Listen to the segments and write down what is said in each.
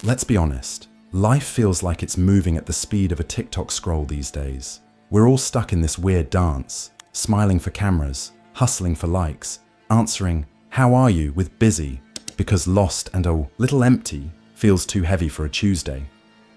Let's be honest, life feels like it's moving at the speed of a TikTok scroll these days. We're all stuck in this weird dance, smiling for cameras, hustling for likes, answering, "How are you?" with busy, because lost and a little empty feels too heavy for a Tuesday.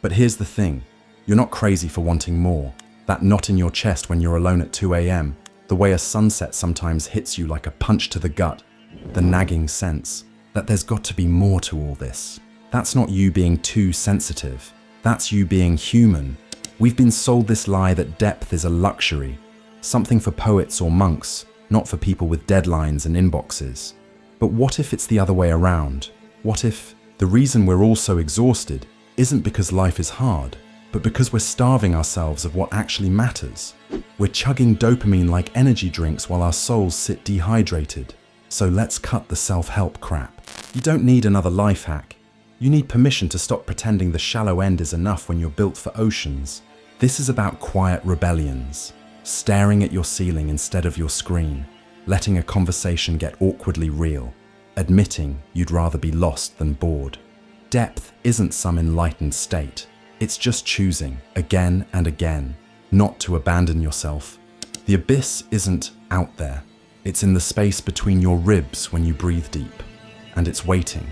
But here's the thing, you're not crazy for wanting more. That knot in your chest when you're alone at 2 a.m., the way a sunset sometimes hits you like a punch to the gut, the nagging sense that there's got to be more to all this. That's not you being too sensitive. That's you being human. We've been sold this lie that depth is a luxury, something for poets or monks, not for people with deadlines and inboxes. But what if it's the other way around? What if the reason we're all so exhausted isn't because life is hard, but because we're starving ourselves of what actually matters? We're chugging dopamine like energy drinks while our souls sit dehydrated. So let's cut the self-help crap. You don't need another life hack. You need permission to stop pretending the shallow end is enough when you're built for oceans. This is about quiet rebellions, staring at your ceiling instead of your screen, letting a conversation get awkwardly real, admitting you'd rather be lost than bored. Depth isn't some enlightened state. It's just choosing, again and again, not to abandon yourself. The abyss isn't out there. It's in the space between your ribs when you breathe deep, and it's waiting.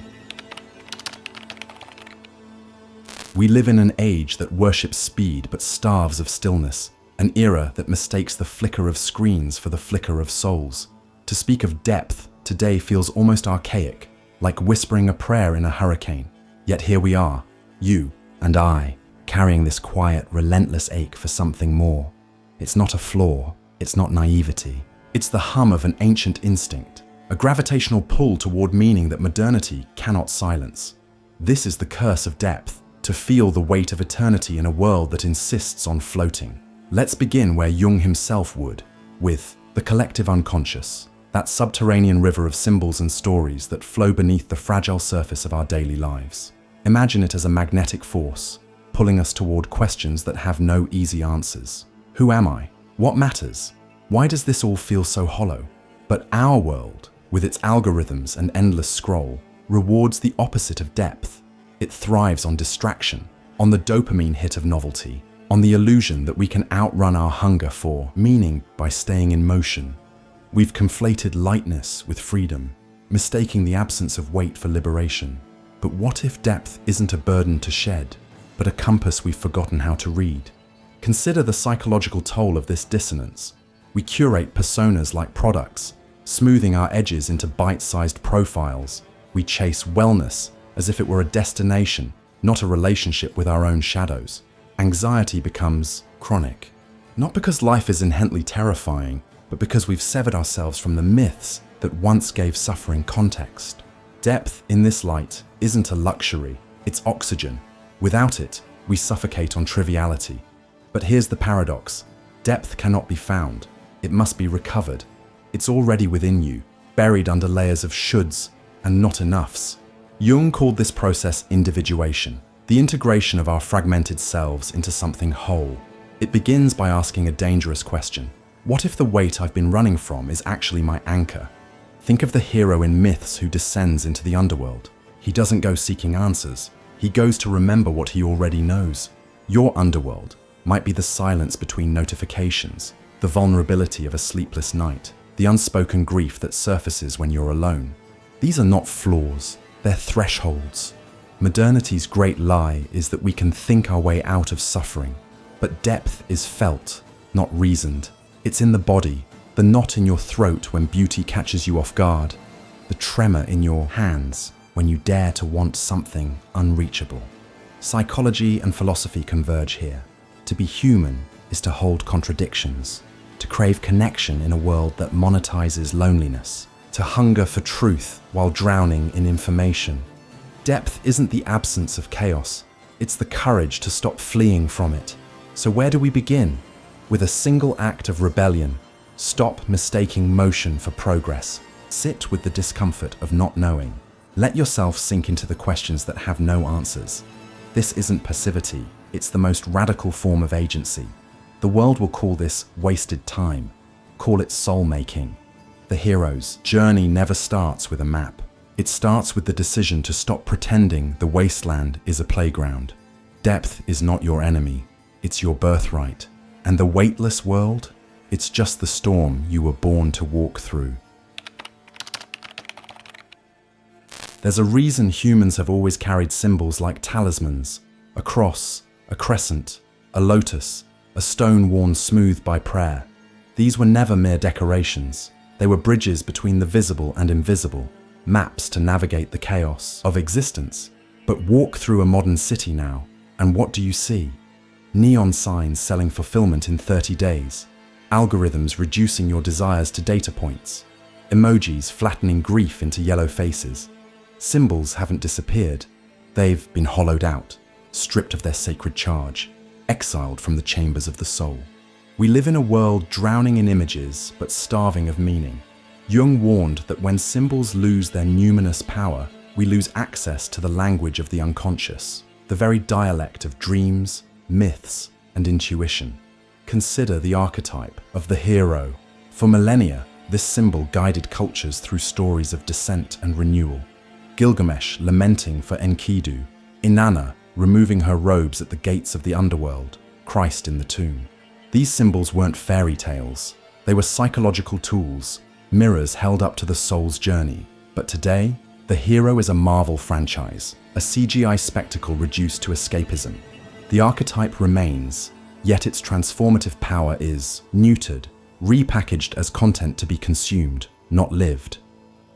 We live in an age that worships speed but starves of stillness, an era that mistakes the flicker of screens for the flicker of souls. To speak of depth today feels almost archaic, like whispering a prayer in a hurricane. Yet here we are, you and I, carrying this quiet, relentless ache for something more. It's not a flaw, it's not naivety. It's the hum of an ancient instinct, a gravitational pull toward meaning that modernity cannot silence. This is the curse of depth, to feel the weight of eternity in a world that insists on floating. Let's begin where Jung himself would, with the collective unconscious, that subterranean river of symbols and stories that flow beneath the fragile surface of our daily lives. Imagine it as a magnetic force, pulling us toward questions that have no easy answers. Who am I? What matters? Why does this all feel so hollow? But our world, with its algorithms and endless scroll, rewards the opposite of depth. It thrives on distraction, on the dopamine hit of novelty, on the illusion that we can outrun our hunger for meaning by staying in motion. We've conflated lightness with freedom, mistaking the absence of weight for liberation. But what if depth isn't a burden to shed, but a compass we've forgotten how to read? Consider the psychological toll of this dissonance. We curate personas like products, smoothing our edges into bite-sized profiles. We chase wellness as if it were a destination, not a relationship with our own shadows. Anxiety becomes chronic, not because life is inherently terrifying, but because we've severed ourselves from the myths that once gave suffering context. Depth in this light isn't a luxury, it's oxygen. Without it, we suffocate on triviality. But here's the paradox. Depth cannot be found. It must be recovered. It's already within you, buried under layers of shoulds and not enoughs. Jung called this process individuation, the integration of our fragmented selves into something whole. It begins by asking a dangerous question. What if the weight I've been running from is actually my anchor? Think of the hero in myths who descends into the underworld. He doesn't go seeking answers. He goes to remember what he already knows. Your underworld might be the silence between notifications, the vulnerability of a sleepless night, the unspoken grief that surfaces when you're alone. These are not flaws, they're thresholds. Modernity's great lie is that we can think our way out of suffering, but depth is felt, not reasoned. It's in the body, the knot in your throat when beauty catches you off guard, the tremor in your hands when you dare to want something unreachable. Psychology and philosophy converge here. To be human is to hold contradictions, to crave connection in a world that monetizes loneliness, to hunger for truth while drowning in information. Depth isn't the absence of chaos, it's the courage to stop fleeing from it. So where do we begin? With a single act of rebellion. Stop mistaking motion for progress. Sit with the discomfort of not knowing. Let yourself sink into the questions that have no answers. This isn't passivity, it's the most radical form of agency. The world will call this wasted time, call it soul-making. The hero's journey never starts with a map. It starts with the decision to stop pretending the wasteland is a playground. Depth is not your enemy, it's your birthright. And the weightless world? It's just the storm you were born to walk through. There's a reason humans have always carried symbols like talismans, a cross, a crescent, a lotus, a stone worn smooth by prayer. These were never mere decorations. They were bridges between the visible and invisible, maps to navigate the chaos of existence. But walk through a modern city now, and what do you see? Neon signs selling fulfillment in 30 days, algorithms reducing your desires to data points, emojis flattening grief into yellow faces. Symbols haven't disappeared. They've been hollowed out, stripped of their sacred charge, exiled from the chambers of the soul. We live in a world drowning in images but starving of meaning. Jung warned that when symbols lose their numinous power, we lose access to the language of the unconscious, the very dialect of dreams, myths, and intuition. Consider the archetype of the hero. For millennia, this symbol guided cultures through stories of descent and renewal. Gilgamesh lamenting for Enkidu, Inanna removing her robes at the gates of the underworld, Christ in the tomb. These symbols weren't fairy tales. They were psychological tools, mirrors held up to the soul's journey. But today, the hero is a Marvel franchise, a CGI spectacle reduced to escapism. The archetype remains, yet its transformative power is neutered, repackaged as content to be consumed, not lived.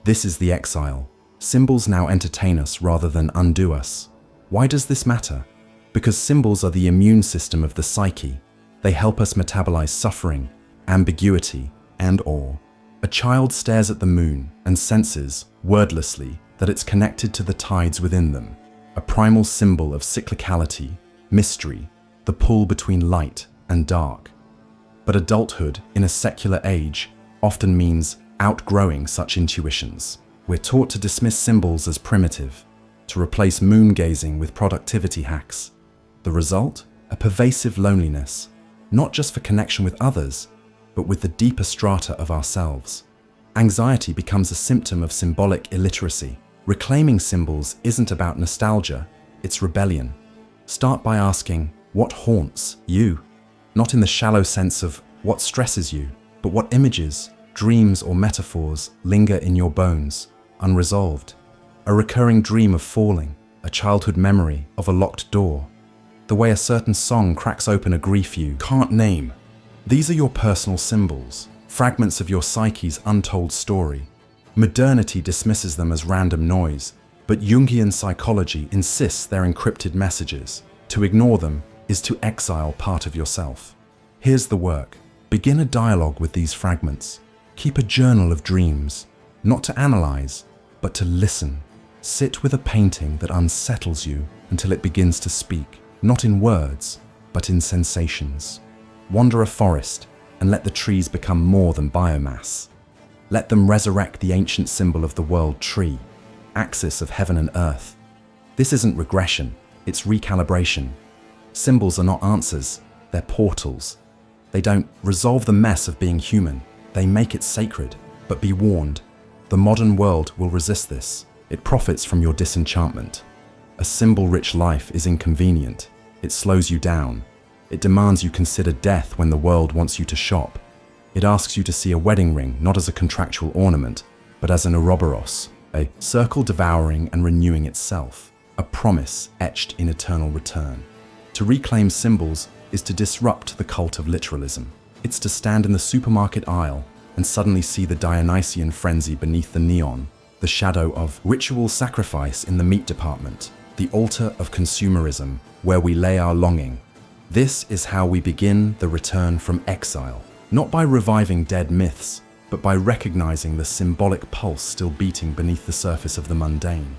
This is the exile. Symbols now entertain us rather than undo us. Why does this matter? Because symbols are the immune system of the psyche. They help us metabolize suffering, ambiguity, and awe. A child stares at the moon and senses, wordlessly, that it's connected to the tides within them, a primal symbol of cyclicality, mystery, the pull between light and dark. But adulthood in a secular age often means outgrowing such intuitions. We're taught to dismiss symbols as primitive, to replace moon gazing with productivity hacks. The result? A pervasive loneliness, not just for connection with others, but with the deeper strata of ourselves. Anxiety becomes a symptom of symbolic illiteracy. Reclaiming symbols isn't about nostalgia, it's rebellion. Start by asking, what haunts you? Not in the shallow sense of what stresses you, but what images, dreams, or metaphors linger in your bones, unresolved. A recurring dream of falling, a childhood memory of a locked door, the way a certain song cracks open a grief you can't name. These are your personal symbols, fragments of your psyche's untold story. Modernity dismisses them as random noise, but Jungian psychology insists they're encrypted messages. To ignore them is to exile part of yourself. Here's the work. Begin a dialogue with these fragments. Keep a journal of dreams, not to analyze, but to listen. Sit with a painting that unsettles you until it begins to speak, not in words, but in sensations. Wander a forest and let the trees become more than biomass. Let them resurrect the ancient symbol of the world tree, axis of heaven and earth. This isn't regression, it's recalibration. Symbols are not answers, they're portals. They don't resolve the mess of being human, they make it sacred. But be warned, the modern world will resist this. It profits from your disenchantment. A symbol-rich life is inconvenient. It slows you down. It demands you consider death when the world wants you to shop. It asks you to see a wedding ring not as a contractual ornament, but as an Ouroboros, a circle devouring and renewing itself, a promise etched in eternal return. To reclaim symbols is to disrupt the cult of literalism. It's to stand in the supermarket aisle and suddenly see the Dionysian frenzy beneath the neon, the shadow of ritual sacrifice in the meat department, the altar of consumerism where we lay our longing. This is how we begin the return from exile, not by reviving dead myths, but by recognizing the symbolic pulse still beating beneath the surface of the mundane.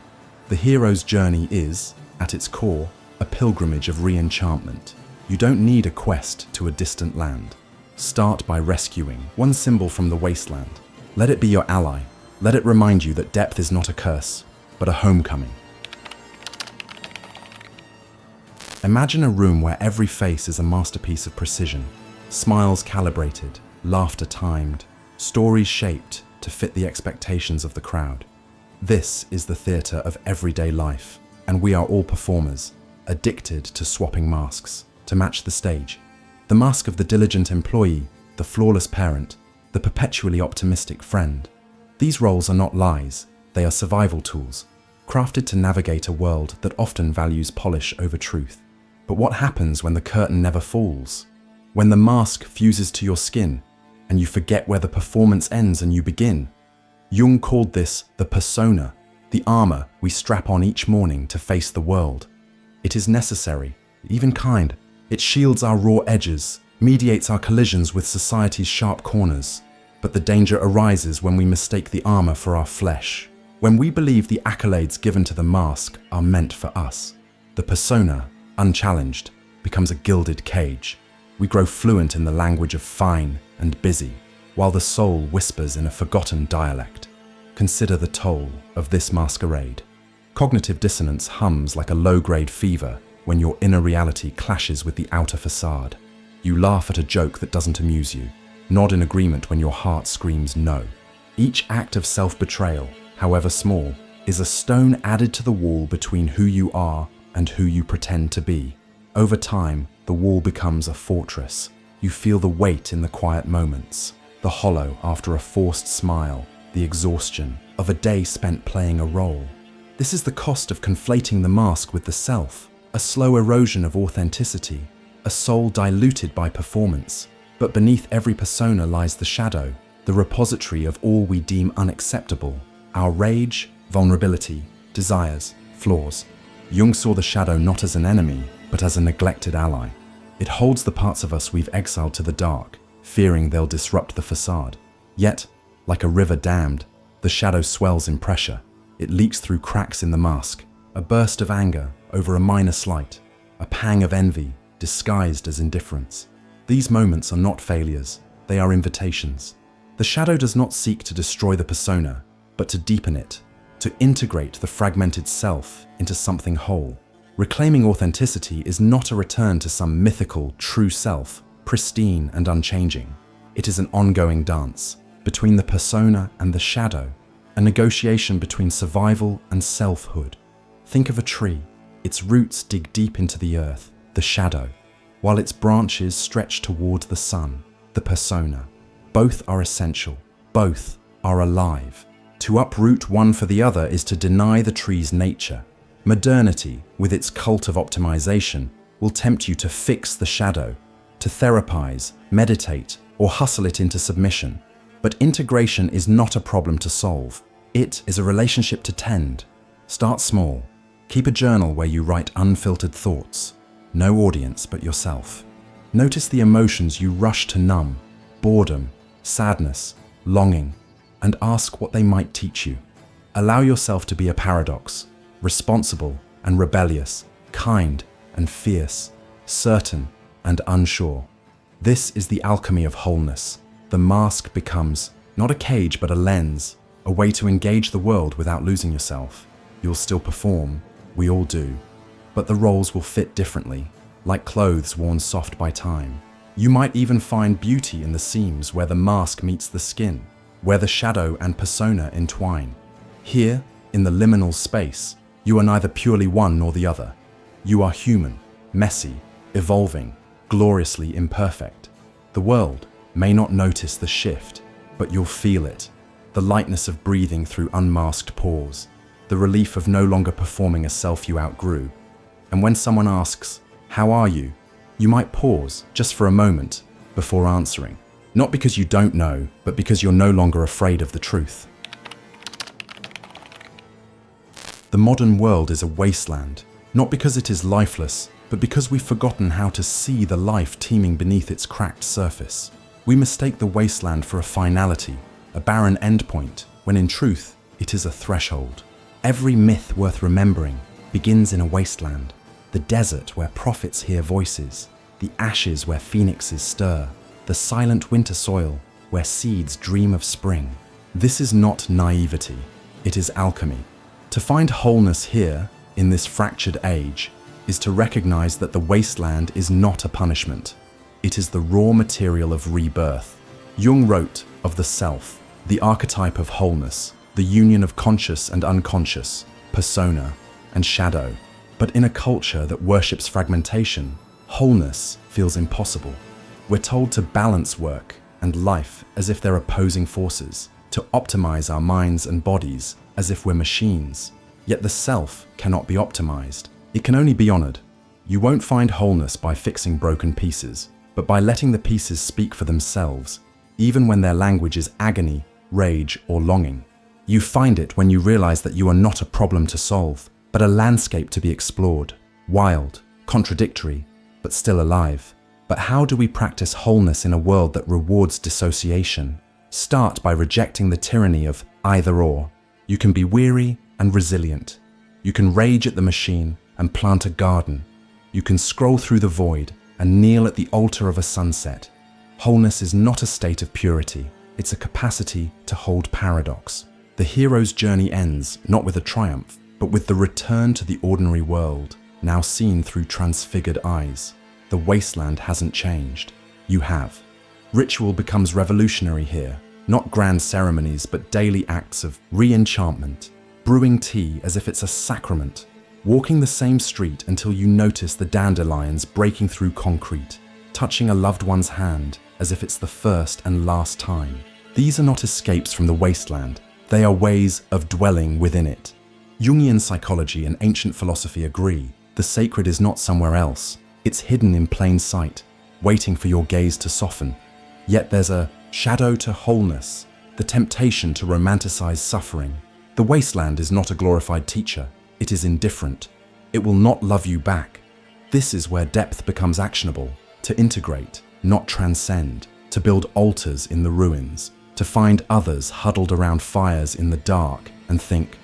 The hero's journey is, at its core, a pilgrimage of re-enchantment. You don't need a quest to a distant land. Start by rescuing one symbol from the wasteland. Let it be your ally. Let it remind you that depth is not a curse, but a homecoming. Imagine a room where every face is a masterpiece of precision. Smiles calibrated, laughter timed, stories shaped to fit the expectations of the crowd. This is the theatre of everyday life, and we are all performers, addicted to swapping masks to match the stage. The mask of the diligent employee, the flawless parent, the perpetually optimistic friend. These roles are not lies, they are survival tools, crafted to navigate a world that often values polish over truth. But what happens when the curtain never falls? When the mask fuses to your skin, and you forget where the performance ends and you begin? Jung called this the persona, the armor we strap on each morning to face the world. It is necessary, even kind. It shields our raw edges, mediates our collisions with society's sharp corners. But the danger arises when we mistake the armor for our flesh. When we believe the accolades given to the mask are meant for us. The persona, unchallenged, becomes a gilded cage. We grow fluent in the language of fine and busy, while the soul whispers in a forgotten dialect. Consider the toll of this masquerade. Cognitive dissonance hums like a low-grade fever when your inner reality clashes with the outer facade. You laugh at a joke that doesn't amuse you, nod in agreement when your heart screams no. Each act of self-betrayal, however small, is a stone added to the wall between who you are and who you pretend to be. Over time, the wall becomes a fortress. You feel the weight in the quiet moments, the hollow after a forced smile, the exhaustion of a day spent playing a role. This is the cost of conflating the mask with the self, a slow erosion of authenticity, a soul diluted by performance. But beneath every persona lies the shadow, the repository of all we deem unacceptable, our rage, vulnerability, desires, flaws. Jung saw the shadow not as an enemy, but as a neglected ally. It holds the parts of us we've exiled to the dark, fearing they'll disrupt the facade. Yet, like a river dammed, the shadow swells in pressure. It leaks through cracks in the mask, a burst of anger over a minor slight, a pang of envy disguised as indifference. These moments are not failures, they are invitations. The shadow does not seek to destroy the persona, but to deepen it, to integrate the fragmented self into something whole. Reclaiming authenticity is not a return to some mythical, true self, pristine and unchanging. It is an ongoing dance between the persona and the shadow, a negotiation between survival and selfhood. Think of a tree. Its roots dig deep into the earth, the shadow, while its branches stretch toward the sun, the persona. Both are essential. Both are alive. To uproot one for the other is to deny the tree's nature. Modernity, with its cult of optimization, will tempt you to fix the shadow, to therapize, meditate, or hustle it into submission. But integration is not a problem to solve. It is a relationship to tend. Start small. Keep a journal where you write unfiltered thoughts. No audience but yourself. Notice the emotions you rush to numb: boredom, sadness, longing, and ask what they might teach you. Allow yourself to be a paradox, responsible and rebellious, kind and fierce, certain and unsure. This is the alchemy of wholeness. The mask becomes not a cage but a lens, a way to engage the world without losing yourself. You'll still perform, we all do, but the roles will fit differently, like clothes worn soft by time. You might even find beauty in the seams where the mask meets the skin, where the shadow and persona entwine. Here, in the liminal space, you are neither purely one nor the other. You are human, messy, evolving, gloriously imperfect. The world may not notice the shift, but you'll feel it. The lightness of breathing through unmasked pores, the relief of no longer performing a self you outgrew. And when someone asks, "How are you?" you might pause just for a moment before answering. Not because you don't know, but because you're no longer afraid of the truth. The modern world is a wasteland, not because it is lifeless, but because we've forgotten how to see the life teeming beneath its cracked surface. We mistake the wasteland for a finality, a barren endpoint, when in truth, it is a threshold. Every myth worth remembering begins in a wasteland, the desert where prophets hear voices, the ashes where phoenixes stir, the silent winter soil where seeds dream of spring. This is not naivety, it is alchemy. To find wholeness here, in this fractured age, is to recognize that the wasteland is not a punishment. It is the raw material of rebirth. Jung wrote of the self, the archetype of wholeness, the union of conscious and unconscious, persona and shadow. But in a culture that worships fragmentation, wholeness feels impossible. We're told to balance work and life as if they're opposing forces, to optimize our minds and bodies as if we're machines. Yet the self cannot be optimized. It can only be honored. You won't find wholeness by fixing broken pieces, but by letting the pieces speak for themselves, even when their language is agony, rage, or longing. You find it when you realize that you are not a problem to solve, but a landscape to be explored, wild, contradictory, but still alive. But how do we practice wholeness in a world that rewards dissociation? Start by rejecting the tyranny of either or. You can be weary and resilient. You can rage at the machine and plant a garden. You can scroll through the void and kneel at the altar of a sunset. Wholeness is not a state of purity. It's a capacity to hold paradox. The hero's journey ends not with a triumph, but with the return to the ordinary world, now seen through transfigured eyes. The wasteland hasn't changed. You have. Ritual becomes revolutionary here, not grand ceremonies, but daily acts of re-enchantment. Brewing tea as if it's a sacrament. Walking the same street until you notice the dandelions breaking through concrete. Touching a loved one's hand as if it's the first and last time. These are not escapes from the wasteland. They are ways of dwelling within it. Jungian psychology and ancient philosophy agree. The sacred is not somewhere else. It's hidden in plain sight, waiting for your gaze to soften. Yet there's a shadow to wholeness, the temptation to romanticize suffering. The wasteland is not a glorified teacher. It is indifferent. It will not love you back. This is where depth becomes actionable, to integrate, not transcend, to build altars in the ruins, to find others huddled around fires in the dark and think,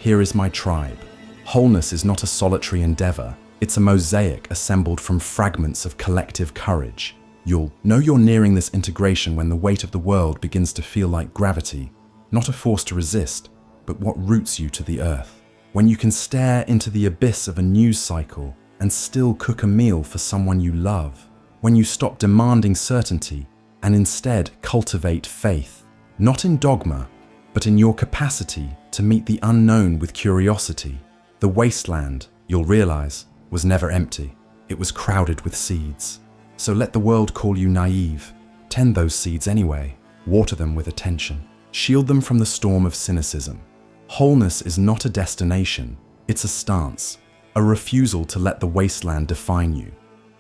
here is my tribe. Wholeness is not a solitary endeavor. It's a mosaic assembled from fragments of collective courage. You'll know you're nearing this integration when the weight of the world begins to feel like gravity, not a force to resist, but what roots you to the earth. When you can stare into the abyss of a news cycle and still cook a meal for someone you love. When you stop demanding certainty and instead cultivate faith, not in dogma, but in your capacity to meet the unknown with curiosity. The wasteland, you'll realize, was never empty. It was crowded with seeds. So let the world call you naive. Tend those seeds anyway. Water them with attention. Shield them from the storm of cynicism. Wholeness is not a destination. It's a stance. A refusal to let the wasteland define you.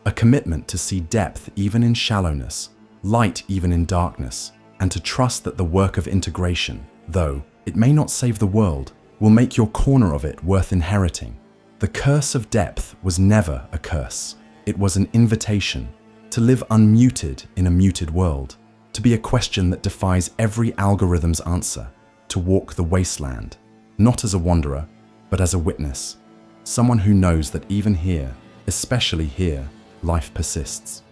A commitment to see depth even in shallowness, light even in darkness, and to trust that the work of integration, though it may not save the world, will make your corner of it worth inheriting. The curse of depth was never a curse. It was an invitation to live unmuted in a muted world, to be a question that defies every algorithm's answer, to walk the wasteland, not as a wanderer, but as a witness, someone who knows that even here, especially here, life persists.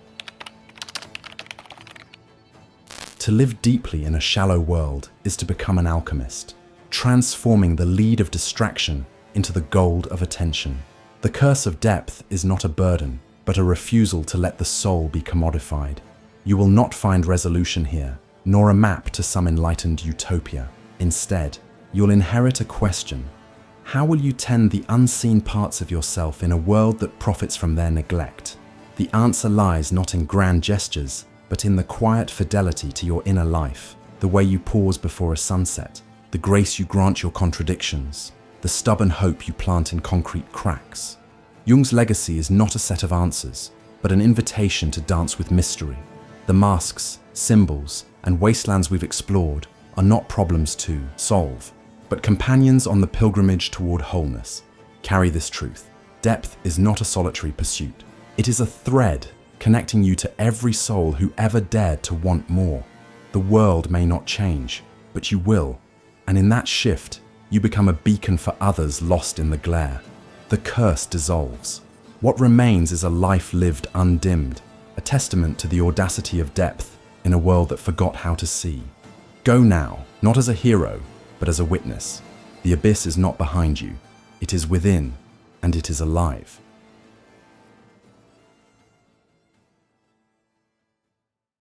To live deeply in a shallow world is to become an alchemist, transforming the lead of distraction into the gold of attention. The curse of depth is not a burden, but a refusal to let the soul be commodified. You will not find resolution here, nor a map to some enlightened utopia. Instead, you'll inherit a question. How will you tend the unseen parts of yourself in a world that profits from their neglect? The answer lies not in grand gestures, but in the quiet fidelity to your inner life, the way you pause before a sunset, the grace you grant your contradictions, the stubborn hope you plant in concrete cracks. Jung's legacy is not a set of answers, but an invitation to dance with mystery. The masks, symbols, and wastelands we've explored are not problems to solve, but companions on the pilgrimage toward wholeness. Carry this truth. Depth is not a solitary pursuit. It is a thread connecting you to every soul who ever dared to want more. The world may not change, but you will, and in that shift, you become a beacon for others lost in the glare. The curse dissolves. What remains is a life lived undimmed, a testament to the audacity of depth in a world that forgot how to see. Go now, not as a hero, but as a witness. The abyss is not behind you. It is within, and it is alive.